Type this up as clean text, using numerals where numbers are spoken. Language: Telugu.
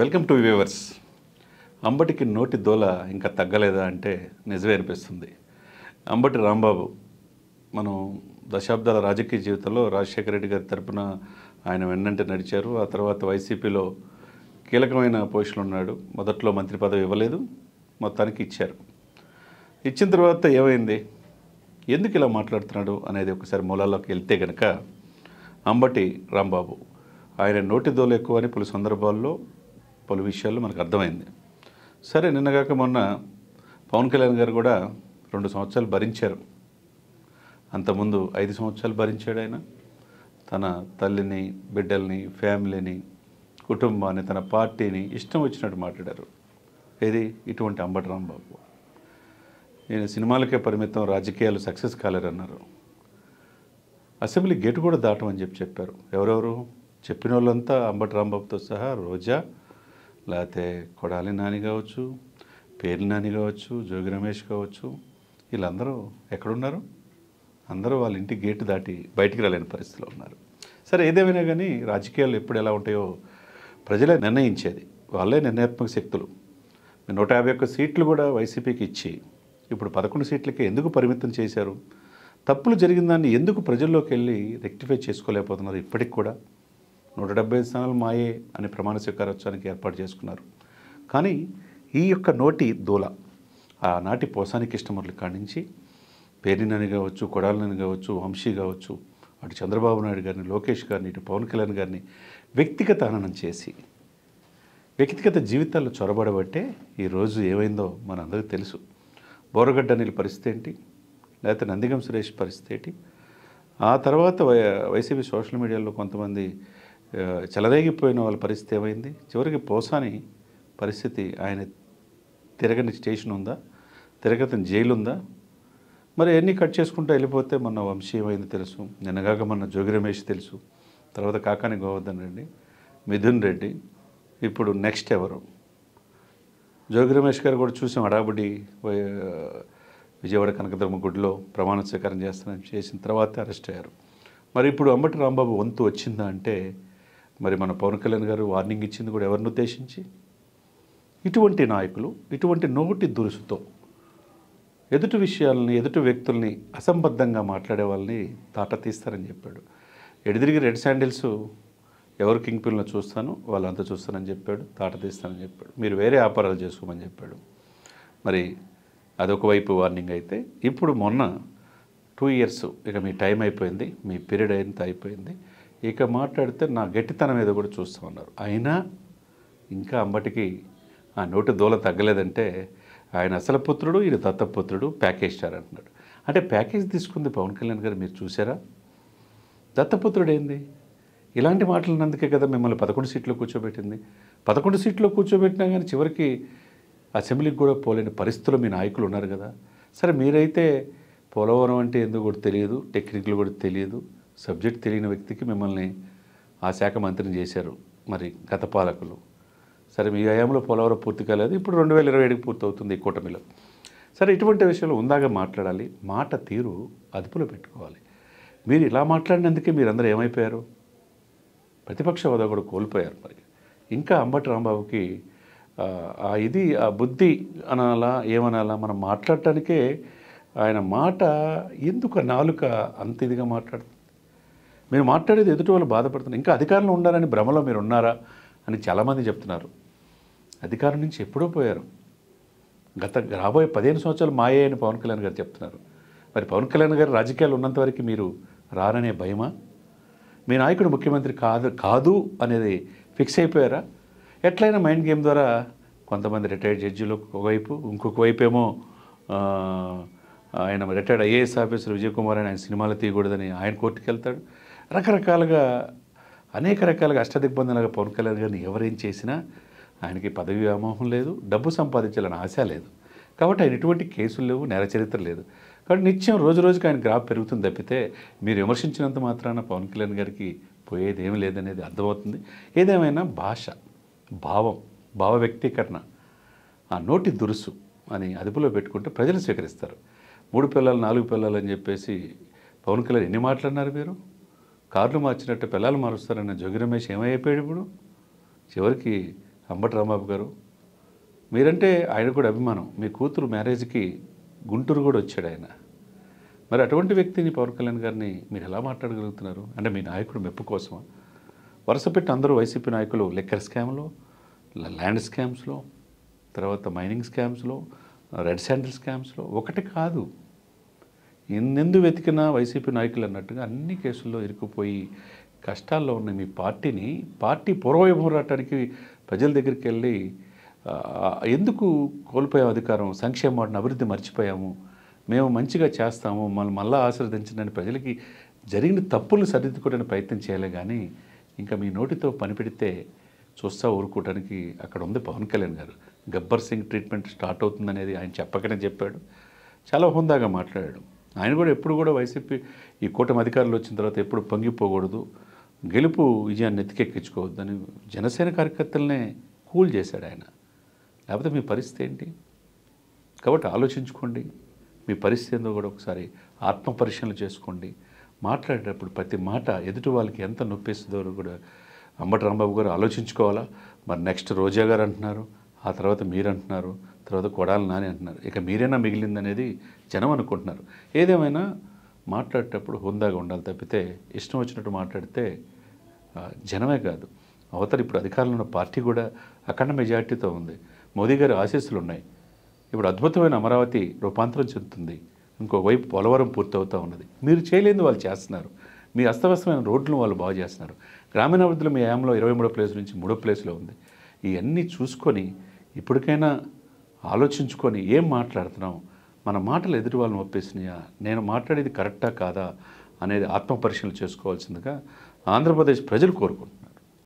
Welcome to viewers. అంబటికి నోటి దోల ఇంకా తగ్గలేదా అంటే నిజమే అనిపిస్తుంది. అంబటి రాంబాబు మనం దశాబ్దాల రాజకీయ జీవితంలో రాజశేఖర రెడ్డి గారి తరపున ఆయన వెన్నంటే నడిచారు. ఆ తర్వాత వైసీపీలో కీలకమైన పొజిషన్లో ఉన్నాడు. మొదట్లో మంత్రి పదవి ఇవ్వలేదు, మొత్తానికి ఇచ్చారు. ఇచ్చిన తర్వాత ఏమైంది, ఎందుకు ఇలా మాట్లాడుతున్నాడు అనేది ఒకసారి మూలాల్లోకి వెళ్తే కనుక అంబటి రాంబాబు ఆయన నోటి దోల ఎక్కువ అని పలు సందర్భాల్లో పలు విషయాల్లో మనకు అర్థమైంది. సరే, నిన్నగాక మొన్న పవన్ కళ్యాణ్ గారు కూడా 2 సంవత్సరాలు భరించారు. అంతకుముందు 5 సంవత్సరాలు భరించాడు ఆయన. తన తల్లిని, బిడ్డల్ని, ఫ్యామిలీని, కుటుంబాన్ని, తన పార్టీని ఇష్టం వచ్చినట్టు మాట్లాడారు. ఏది ఇటువంటి అంబటి రాంబాబు. నేను సినిమాలకే పరిమితం, రాజకీయాలు సక్సెస్ కాలేరన్నారు. అసెంబ్లీ గేటు కూడా దాటమని చెప్పారు. ఎవరెవరు చెప్పిన వాళ్ళంతా అంబటి రాంబాబుతో సహా రోజా, లేకపోతే కొడాలి నాని కావచ్చు, పేర్ని నాని కావచ్చు, జోగి రమేష్ కావచ్చు, వీళ్ళందరూ ఎక్కడున్నారు? అందరూ వాళ్ళ ఇంటి గేటు దాటి బయటికి రాలేని పరిస్థితిలో ఉన్నారు. సరే, ఏదేమైనా కానీ రాజకీయాలు ఎప్పుడు ఎలా ఉంటాయో ప్రజలే నిర్ణయించేది. వాళ్ళే నిర్ణయాత్మక శక్తులు. 151 సీట్లు కూడా వైసీపీకి ఇచ్చి ఇప్పుడు 11 సీట్లకి ఎందుకు పరిమితం చేశారు? తప్పులు జరిగిన దాన్ని ఎందుకు ప్రజల్లోకి వెళ్ళి రెక్టిఫై చేసుకోలేకపోతున్నారు? ఇప్పటికి కూడా 175 స్థానాలు మాయే అని ప్రమాణ స్వీకారోత్సవానికి ఏర్పాటు చేసుకున్నారు. కానీ ఈ యొక్క నోటి దూల ఆనాటి పోసాని కృష్ణమురళి కాడి నుంచి పేర్నినాని కావచ్చు, కొడాలని కావచ్చు, వంశీ కావచ్చు, అటు చంద్రబాబు నాయుడు గారిని, లోకేష్ గారిని, ఇటు పవన్ కళ్యాణ్ గారిని వ్యక్తిగత హననం చేసి వ్యక్తిగత జీవితాల్లో చొరబడబట్టే ఈరోజు ఏమైందో మనందరికీ తెలుసు. బోరగడ్డ అనిల్ పరిస్థితి ఏంటి, లేకపోతే నందిగం సురేష్ పరిస్థితి ఏంటి, ఆ తర్వాత వైసీపీ సోషల్ మీడియాలో కొంతమంది చెలరేగిపోయిన వాళ్ళ పరిస్థితి ఏమైంది, చివరికి పోసాని పరిస్థితి, ఆయన తిరగని స్టేషన్ ఉందా, తిరగని జైలు ఉందా, మరి ఎన్ని కట్ చేసుకుంటూ వెళ్ళిపోతే మొన్న వంశీ ఏమైంది తెలుసు, నిన్నగాక మొన్న జోగి రమేష్ తెలుసు, తర్వాత కాకాని గోవర్ధన్ రెడ్డి, మిథున్ రెడ్డి, ఇప్పుడు నెక్స్ట్ ఎవరు? జోగి రమేష్ గారు కూడా చూసాం, హడాబుడి విజయవాడ కనకదుర్గమ్మ గుడిలో ప్రమాణ స్వీకారం చేసిన తర్వాత అరెస్ట్ అయ్యారు. మరి ఇప్పుడు అంబటి రాంబాబు వంతు వచ్చిందా అంటే మరి మన పవన్ కళ్యాణ్ గారు వార్నింగ్ ఇచ్చింది కూడా ఎవరిని ఉద్దేశించి? ఇటువంటి నాయకులు ఇటువంటి నోటి దురుసుతో ఎదుటి విషయాలని, ఎదుటి వ్యక్తుల్ని అసంబద్ధంగా మాట్లాడే వాళ్ళని తాట తీస్తారని చెప్పాడు. ఎడిదిరిగి రెడ్ శాండిల్స్ ఎవరు కింగ్ పిల్లలు చూస్తాను వాళ్ళంతా చూస్తానని చెప్పాడు, తాట తీస్తానని చెప్పాడు. మీరు వేరే వ్యాపారాలు చేసుకోమని చెప్పాడు. మరి అదొక వైపు వార్నింగ్ అయితే, ఇప్పుడు మొన్న 2 ఇయర్స్ ఇక మీ టైం అయిపోయింది, మీ పీరియడ్ అంత అయిపోయింది, ఇక మాట్లాడితే నా గట్టితనం ఏదో కూడా చూస్తామన్నారు. అయినా ఇంకా అంబటికి ఆ నోటి దూల తగ్గలేదంటే ఆయన అసలు పుత్రుడు, ఈయన దత్తపుత్రుడు, ప్యాకేజ్ స్టార్ అంటున్నాడు. అంటే ప్యాకేజ్ తీసుకుంది పవన్ కళ్యాణ్ గారు, మీరు చూసారా? దత్తపుత్రుడు ఏంది? ఇలాంటి మాటలన్నందుకే కదా మిమ్మల్ని 11 సీట్లో కూర్చోబెట్టింది. 11 సీట్లో కూర్చోబెట్టినా కానీ చివరికి అసెంబ్లీకి కూడా పోలేని పరిస్థితుల్లో మీ నాయకులు ఉన్నారు కదా. సరే, మీరైతే పోలవరం అంటే ఎందుకు కూడా తెలియదు, టెక్నికల్ కూడా తెలియదు, సబ్జెక్ట్ తెలియని వ్యక్తికి మిమ్మల్ని ఆ శాఖ మంత్రిని చేశారు మరి గత పాలకులు. సరే, మీ హయాంలో పోలవరం పూర్తి కాలేదు, ఇప్పుడు 2027కి పూర్తి అవుతుంది ఈ కూటమిలో. సరే, ఇటువంటి విషయంలో ఉందాగా మాట్లాడాలి, మాట తీరు అదుపులో పెట్టుకోవాలి. మీరు ఇలా మాట్లాడినందుకే మీరందరూ ఏమైపోయారు? ప్రతిపక్ష హోదా కూడా కోల్పోయారు. మరి ఇంకా అంబటి రాంబాబుకి ఆ బుద్ధి అనాలా ఏమనాలా, మనం మాట్లాడటానికే ఆయన మాట ఎందుకు నాలుక అంత ఇదిగా మాట్లాడుతుంది? మీరు మాట్లాడేది ఎదుటి వాళ్ళు బాధపడుతున్నారు. ఇంకా అధికారంలో ఉండాలని భ్రమలో మీరు ఉన్నారా అని చాలామంది చెప్తున్నారు. అధికారం నుంచి ఎప్పుడో పోయారు. రాబోయే 15 సంవత్సరాలు మాయే అని పవన్ కళ్యాణ్ గారు చెప్తున్నారు. మరి పవన్ కళ్యాణ్ గారు రాజకీయాలు ఉన్నంత వరకు మీరు రారనే భయమా? మీ నాయకుడు ముఖ్యమంత్రి కాదు అనేది ఫిక్స్ అయిపోయారా? ఎట్లయినా మైండ్ గేమ్ ద్వారా కొంతమంది రిటైర్డ్ జడ్జీలు ఒకవైపు, ఇంకొక వైపు ఏమో ఆయన retired IAS officer Vijay Kumar అని ఆయన సినిమాలు తీయకూడదని ఆయన కోర్టుకు వెళ్తాడు. రకరకాలుగా అనేక రకాలుగా అష్టదిగ్బంధనలుగా పవన్ కళ్యాణ్ గారిని ఎవరేం చేసినా ఆయనకి పదవి వ్యామోహం లేదు, డబ్బు సంపాదించాలని ఆశ లేదు. కాబట్టి ఆయన ఎటువంటి కేసులు లేవు, నేర చరిత్ర లేదు. కాబట్టి నిత్యం రోజు రోజుకి ఆయన గ్రాఫ్ పెరుగుతుంది తప్పితే మీరు విమర్శించినంత మాత్రాన పవన్ కళ్యాణ్ గారికి పోయేది ఏమీ లేదనేది అర్థమవుతుంది. ఏదేమైనా భాష, భావ వ్యక్తీకరణ, ఆ నోటి దురుసు అని అదుపులో పెట్టుకుంటే ప్రజలు స్వీకరిస్తారు. 3 పిల్లలు 4 పిల్లలు అని చెప్పేసి పవన్ కళ్యాణ్ ఎన్ని మాట్లాడినారు మీరు? కార్లు మార్చినట్టు పిల్లలు మారుస్తారన్న జోగి రమేష్ ఏమైపోయాడు? ఇప్పుడు చివరికి అంబటి రాంబాబు గారు, మీరంటే ఆయన కూడా అభిమానం. మీ కూతురు మ్యారేజ్కి గుంటూరు కూడా వచ్చాడు ఆయన. మరి అటువంటి వ్యక్తిని పవన్ కళ్యాణ్ గారిని మీరు ఎలా మాట్లాడగలుగుతున్నారు? అంటే మీ నాయకుడు మెప్పు కోసమా? వరుస పెట్టి అందరూ వైసీపీ నాయకులు లిక్కర్ స్కామ్లో, ల్యాండ్ స్కామ్స్లో, తర్వాత మైనింగ్ స్కామ్స్లో, రెడ్ శాండిల్ స్కామ్స్లో ఒకటి కాదు, ఎన్నెందు వెతికినా వైసీపీ నాయకులు అన్నట్టుగా అన్ని కేసుల్లో ఇరుక్కుపోయి కష్టాల్లో ఉన్న మీ పార్టీని, పార్టీ పూర్వవైభవరాటానికి ప్రజల దగ్గరికి వెళ్ళి ఎందుకు కోల్పోయాం అధికారం, సంక్షేమ వాటిని అభివృద్ధి మర్చిపోయాము, మేము మంచిగా చేస్తాము, మళ్ళీ ఆశీర్వదించడానికి ప్రజలకి జరిగిన తప్పులు సరిదిద్దుకోవడానికి ప్రయత్నం చేయాలి. కానీ ఇంకా మీ నోటితో పని పెడితే చూస్తా ఊరుకోవడానికి అక్కడ ఉంది పవన్ కళ్యాణ్ గారు. గబ్బర్ సింగ్ ట్రీట్మెంట్ స్టార్ట్ అవుతుందనేది ఆయన చెప్పకనే చెప్పాడు. చాలా హుందాగా మాట్లాడాడు. ఆయన కూడా ఎప్పుడు కూడా వైసీపీ ఈ కూటమి అధికారులు వచ్చిన తర్వాత ఎప్పుడు పొంగిపోకూడదు, గెలుపు విజయాన్ని ఎత్తికెక్కించుకోవద్దని జనసేన కార్యకర్తలనే కూల్ చేశాడు ఆయన. లేకపోతే మీ పరిస్థితి ఏంటి? కాబట్టి ఆలోచించుకోండి, మీ పరిస్థితి ఏందో కూడా ఒకసారి ఆత్మపరిశీలన చేసుకోండి. మాట్లాడేటప్పుడు ప్రతి మాట ఎదుటి వాళ్ళకి ఎంత నొప్పిస్తుందో కూడా అంబటి రాంబాబు గారు ఆలోచించుకోవాలా. మరి నెక్స్ట్ రోజా గారు అంటున్నారు, ఆ తర్వాత మీరు అంటున్నారు, తర్వాత కొడాలి నాని అంటున్నారు. ఇక మీరైనా మిగిలిందనేది జనం అనుకుంటున్నారు. ఏదేమైనా మాట్లాడేటప్పుడు హుందాగా ఉండాలి తప్పితే ఇష్టం వచ్చినట్టు మాట్లాడితే జనమే కాదు, అవతల ఇప్పుడు అధికారంలో ఉన్న పార్టీ కూడా అఖండ మెజార్టీతో ఉంది. మోదీ గారి ఆశీస్సులు ఉన్నాయి. ఇప్పుడు అద్భుతమైన అమరావతి రూపాంతరం చెందుతుంది. ఇంకోవైపు పోలవరం పూర్తవుతూ ఉన్నది. మీరు చేయలేని వాళ్ళు చేస్తున్నారు. మీ అస్తవ్యస్తమైన రోడ్లను వాళ్ళు బాగు చేస్తున్నారు. గ్రామీణాభివృద్ధిలో మీ హయాంలో 23వ ప్లేస్ నుంచి 3వ ప్లేస్లో ఉంది. ఇవన్నీ చూసుకొని ఇప్పటికైనా ఆలోచించుకొని ఏం మాట్లాడుతున్నాం, మన మాటలు ఎదుటి వాళ్ళని ఒప్పేసినాయా, నేను మాట్లాడేది కరెక్టా కాదా అనేది ఆత్మపరిశీలన చేసుకోవాల్సిందిగా ఆంధ్రప్రదేశ్ ప్రజలు కోరుకుంటున్నారు.